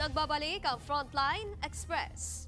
Nagbabalik ang Frontline Express.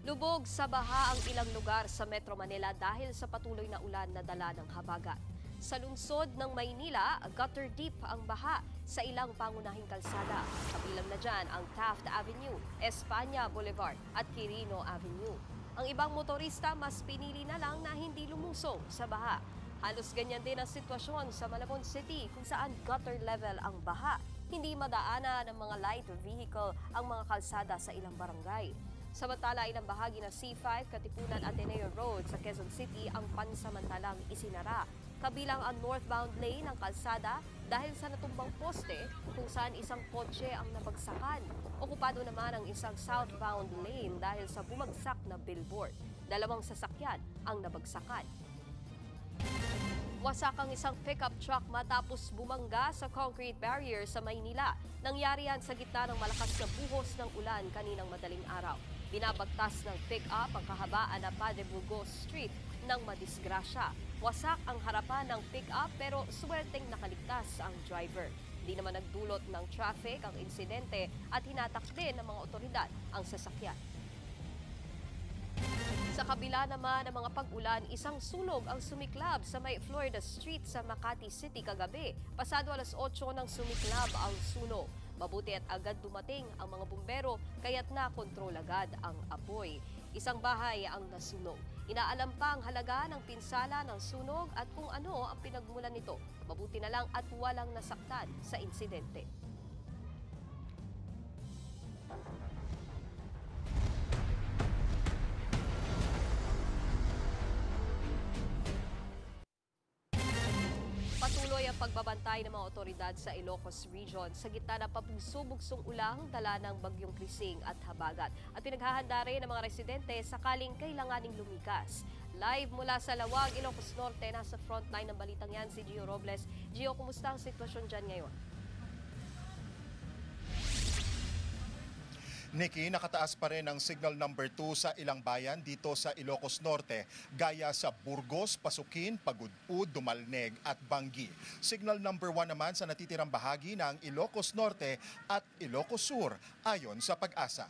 Lubog sa baha ang ilang lugar sa Metro Manila dahil sa patuloy na ulan na dala ng habagat. Sa lungsod ng Maynila, gutter deep ang baha sa ilang pangunahing kalsada. Kabilang na dyan ang Taft Avenue, Espanya Boulevard at Quirino Avenue. Ang ibang motorista mas pinili na lang na hindi lumusong sa baha. Halos ganyan din ang sitwasyon sa Malabon City kung saan gutter level ang baha. Hindi madaanan ng mga light vehicle ang mga kalsada sa ilang barangay. Samantala, ilang bahagi ng C5, Katipunan Ateneo Road sa Quezon City ang pansamantalang isinara. Kabilang ang northbound lane ng kalsada dahil sa natumbang poste kung saan isang kotse ang nabagsakan. Okupado naman ang isang southbound lane dahil sa bumagsak na billboard. Dalawang sasakyan ang nabagsakan. Wasak ang isang pickup truck matapos bumangga sa concrete barrier sa Maynila. Nangyari yan sa gitna ng malakas na buhos ng ulan kaninang madaling araw. Binabagtas ng pick-up ang kahabaan na Padre Burgos Street ng madisgrasya. Wasak ang harapan ng pick-up pero swerteng nakaligtas ang driver. Di naman nagdulot ng traffic ang insidente at hinatak din ng mga otoridad ang sasakyan. Sa kabila naman ng mga pag-ulan, isang sunog ang sumiklab sa may Florida Street sa Makati City kagabi. Pasado alas 8 nang sumiklab ang sunog. Mabuti at agad dumating ang mga bumbero kaya't nakontrol agad ang apoy. Isang bahay ang nasunog. Inaalam pa ang halaga ng pinsala ng sunog at kung ano ang pinagmulan nito. Mabuti na lang at walang nasaktan sa insidente. Patuloy ang pagbabantay ng mga otoridad sa Ilocos Region sa gitna ng pabugso-bugsong ulang dala ng bagyong Krising at habagat. At pinaghahanda rin ng mga residente sakaling kailanganing lumikas. Live mula sa Lawag, Ilocos Norte, nasa frontline ng balitang yan si Gio Robles. Gio, kumusta ang sitwasyon dyan ngayon? Nikki, nakataas pa rin ang signal number 2 sa ilang bayan dito sa Ilocos Norte, gaya sa Burgos, Pasukin, Pagudpud, Dumalneg at Bangi. Signal number 1 naman sa natitirang bahagi ng Ilocos Norte at Ilocos Sur, ayon sa Pag-asa.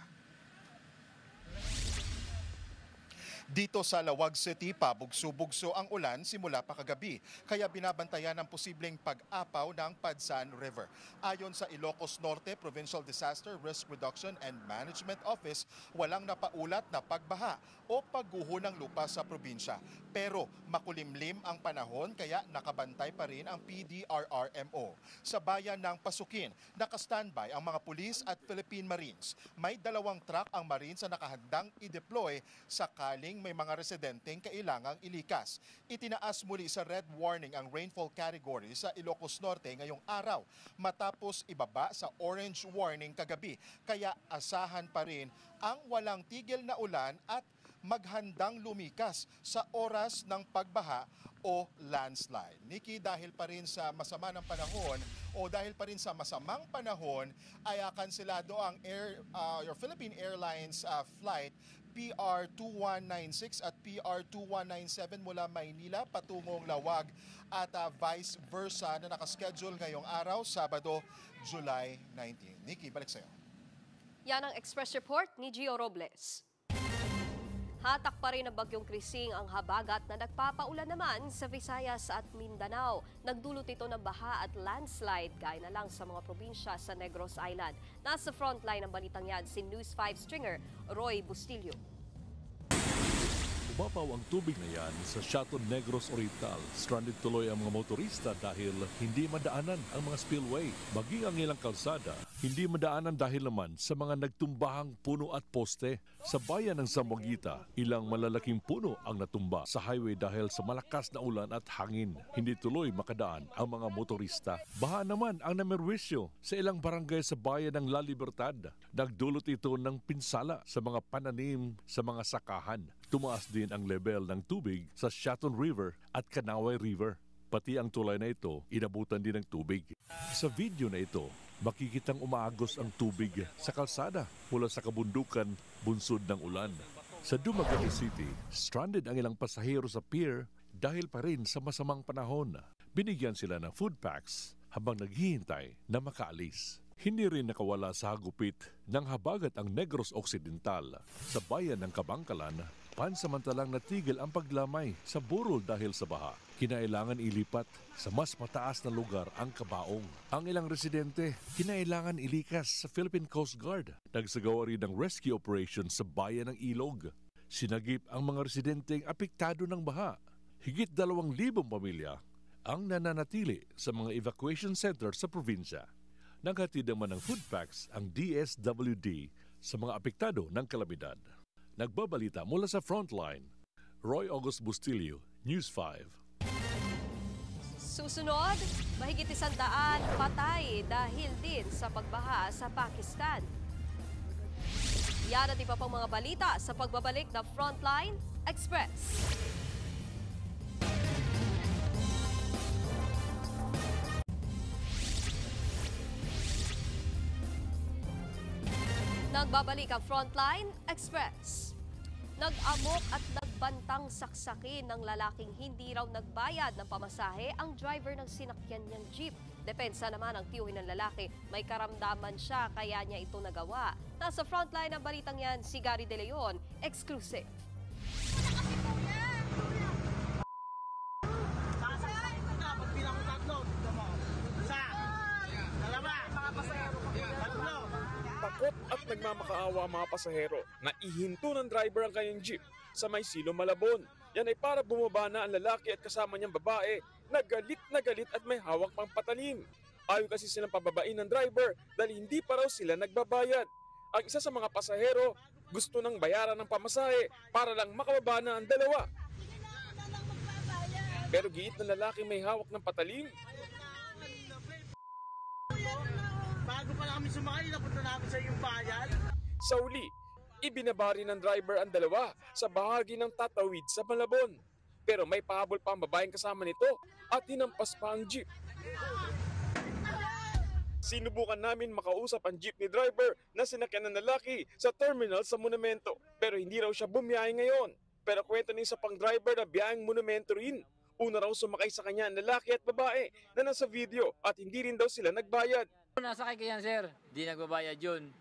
Dito sa Lawag City, pabugso-bugso ang ulan simula pa kagabi, kaya binabantayan ang posibleng pag-apaw ng Padsan River. Ayon sa Ilocos Norte Provincial Disaster Risk Reduction and Management Office, walang napaulat na pagbaha o pagguho ng lupa sa probinsya. Pero makulimlim ang panahon kaya nakabantay pa rin ang PDRRMO. Sa bayan ng Pasukin, nakastandby ang mga pulis at Philippine Marines. May 2 truck ang Marines na nakahandang i-deploy sakaling may mga residenteng kailangang ilikas. Itinaas muli sa red warning ang rainfall category sa Ilocos Norte ngayong araw matapos ibaba sa orange warning kagabi. Kaya asahan pa rin ang walang tigil na ulan at maghandang lumikas sa oras ng pagbaha o landslide. Nikki, dahil pa rin sa masama ng panahon o dahil pa rin sa masamang panahon ay kanselado ang your Philippine Airlines flight PR2196 at PR2197 mula Maynila patungong Lawag at vice versa na nakaschedule ngayong araw, Sabado, July 19. Nikki, balik sa'yo. Yan ang Express Report ni Gio Robles. Hatak pa rin ng bagyong Krising ang habagat na nagpapaulan naman sa Visayas at Mindanao. Nagdulot ito ng baha at landslide gaya na lang sa mga probinsya sa Negros Island. Nasa frontline ng balitang yan si News 5 stringer Roy Bustillo. Umapaw ang tubig na yan sa Chateau Negros Oriental. Stranded tuloy ang mga motorista dahil hindi madaanan ang mga spillway. Maging ang ilang kalsada, hindi madaanan dahil naman sa mga nagtumbahang puno at poste. Sa bayan ng Zamboanga, ilang malalaking puno ang natumba sa highway dahil sa malakas na ulan at hangin. Hindi tuloy makadaan ang mga motorista. Baha naman ang namerwisyo sa ilang barangay sa bayan ng La Libertad. Nagdulot ito ng pinsala sa mga pananim sa mga sakahan. Tumaas din ang level ng tubig sa Chaton River at Kanaway River. Pati ang tulay na ito, inabutan din ng tubig. Sa video na ito, makikitang umaagos ang tubig sa kalsada mula sa kabundukan bunsod ng ulan. Sa Dumaguete City, stranded ang ilang pasahero sa pier dahil pa rin sa masamang panahon. Binigyan sila ng food packs habang naghihintay na makaalis. Hindi rin nakawala sa hagupit ng habagat ang Negros Occidental. Sa bayan ng Kabangkalan, pansamantalang natigil ang paglamay sa burol dahil sa baha. Kinailangan ilipat sa mas mataas na lugar ang kabaong. Ang ilang residente, kinailangan ilikas sa Philippine Coast Guard. Nagsagawa rin ng rescue operation sa bayan ng Ilog. Sinagip ang mga residenteng apektado ng baha. Higit 2,000 pamilya ang nananatili sa mga evacuation center sa probinsya. Naghatid naman ng food packs ang DSWD sa mga apektado ng kalamidad. Nagbabalita mula sa Frontline, Roy August Bustillo, News 5. Susunod, mahigit 100 patay dahil din sa pagbaha sa Pakistan. Yan at iba pang mga balita sa pagbabalik ng Frontline Express. Nagbabalik ang Frontline Express. Nag-amok at nagbantang saksakin ng lalaking hindi raw nagbayad ng pamasahe ang driver ng sinakyan niyang jeep. Depensa naman ang tiyuhin ng lalaki. May karamdaman siya kaya niya ito nagawa. Nasa frontline ng balitang yan si Gary De Leon, exclusive. Takot at nagmamakaawa ang mga pasahero na ihinto ng driver ang kanyang jeep sa may Silo, Malabon. Yan ay para bumaba na ang lalaki at kasama niyang babae na galit at may hawak pang patalim. Ayaw kasi silang pababain ng driver dahil hindi pa raw sila nagbabayad. Ang isa sa mga pasahero gusto nang bayaran ng pamasahe para lang makababa na ang dalawa. Pero giit ng lalaki may hawak ng patalim. Bago pa namin sumakay, napunta namin sa iyong bayan. Sa uli, ibinabari ng driver ang dalawa sa bahagi ng tatawid sa Malabon. Pero may pahabol pa ang babaeng kasama nito at hinampas pa ang jeep. Sinubukan namin makausap ang jeepney driver na sinakyan ng lalaki sa terminal sa Monumento. Pero hindi raw siya bumiyahe ngayon. Pero kwento ng isa pang driver na biyaheng Monumento rin. Una raw sumakay sa kanya ang lalaki at babae na nasa video at hindi rin daw sila nagbayad. Nasakay ko yan, sir. Di nagbabayad yun.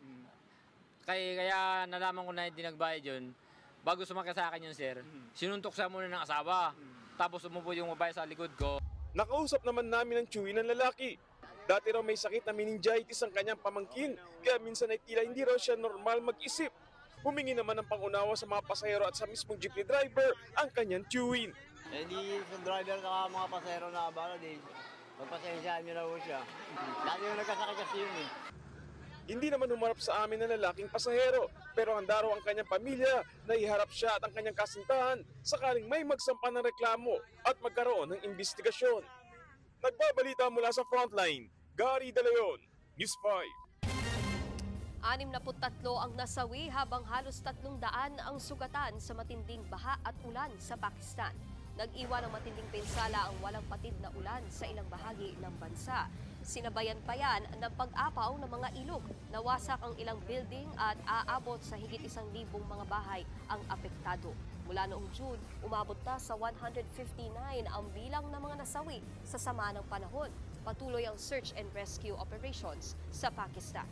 Kaya nalaman ko na hindi nagbayad yun. Bago sumakay sa akin yun, sir, sinuntok siya muna ng asawa. Tapos umupo yung babae sa likod ko. Nakausap naman namin ang tiyuhin ng lalaki. Dati raw may sakit na meningitis ang kanyang pamangkin. Kaya minsan ay tila hindi raw siya normal mag-isip. Humingi naman ng pangunawa sa mga pasahero at sa mismong jeepney driver ang kanyang tiyuhin. Hindi sa driver ka mga pasahero na abala din. Magpasensyaan nyo na po siya. Lagi yung nagkasakit kasi yun eh. Hindi naman humarap sa amin ng lalaking pasahero, pero handa raw ang kanyang pamilya na iharap siya at ang kanyang kasintahan sakaling may magsampa ng reklamo at magkaroon ng investigasyon. Nagbabalita mula sa Frontline, Gary De Leon, News 5. 63 ang nasawi habang halos 300 ang sugatan sa matinding baha at ulan sa Pakistan. Nag-iwan ng matinding pinsala ang walang patid na ulan sa ilang bahagi ng bansa. Sinabayan pa yan ng pag-apaw ng mga ilog. Nawasak ang ilang building at aabot sa higit 1,000 mga bahay ang apektado. Mula noong June, umabot na sa 159 ang bilang ng mga nasawi sa sama ng panahon. Patuloy ang search and rescue operations sa Pakistan.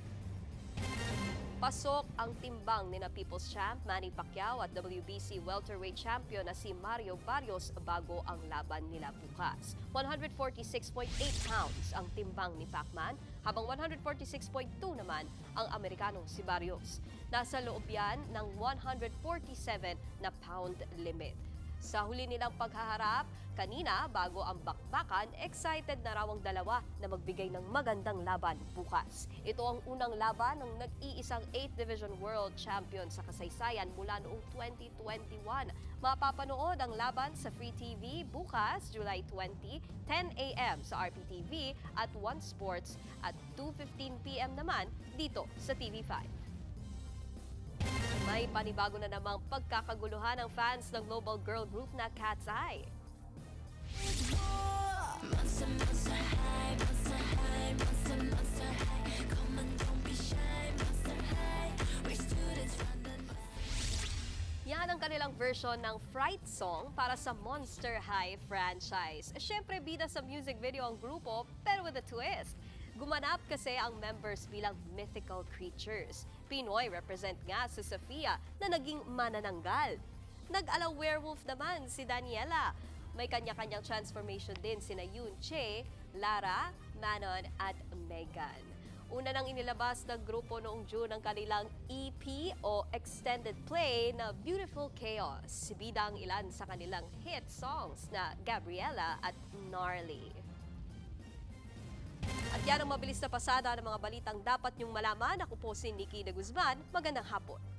Pasok ang timbang ni na People's Champ Manny Pacquiao at WBC welterweight champion na si Mario Barrios bago ang laban nila bukas. 146.8 pounds ang timbang ni Pacman, habang 146.2 naman ang Amerikanong si Barrios. Nasa loob yan ng 147 na pound limit. Sa huli nilang paghaharap, kanina bago ang bakbakan, excited na raw ang dalawa na magbigay ng magandang laban bukas. Ito ang unang laban ng nag-iisang 8th Division World Champion sa kasaysayan mula noong 2021. Mapapanood ang laban sa Free TV bukas, July 20, 10 a.m. sa RPTV at One Sports at 2:15 p.m. naman dito sa TV5. May panibago na namang pagkakaguluhan ng fans ng global girl group na Cat's Eye. Yan ang kanilang version ng Fright Song para sa Monster High franchise. Siyempre, bida sa music video ang grupo, pero with a twist. Gumanap kasi ang members bilang mythical creatures. Pinoy represent nga si Sofia na naging manananggal. Nag-ala werewolf naman si Daniela. May kanya-kanyang transformation din sina Yunche, Lara, Manon at Megan. Una nang inilabas ng grupo noong June ang kanilang EP o extended play na Beautiful Chaos. Bida ang ilan sa kanilang hit songs na Gabriela at Gnarly. At yan ang mabilis na pasada ng mga balitang dapat niyong malaman. Ako po si Nikki de Guzman. Magandang hapon.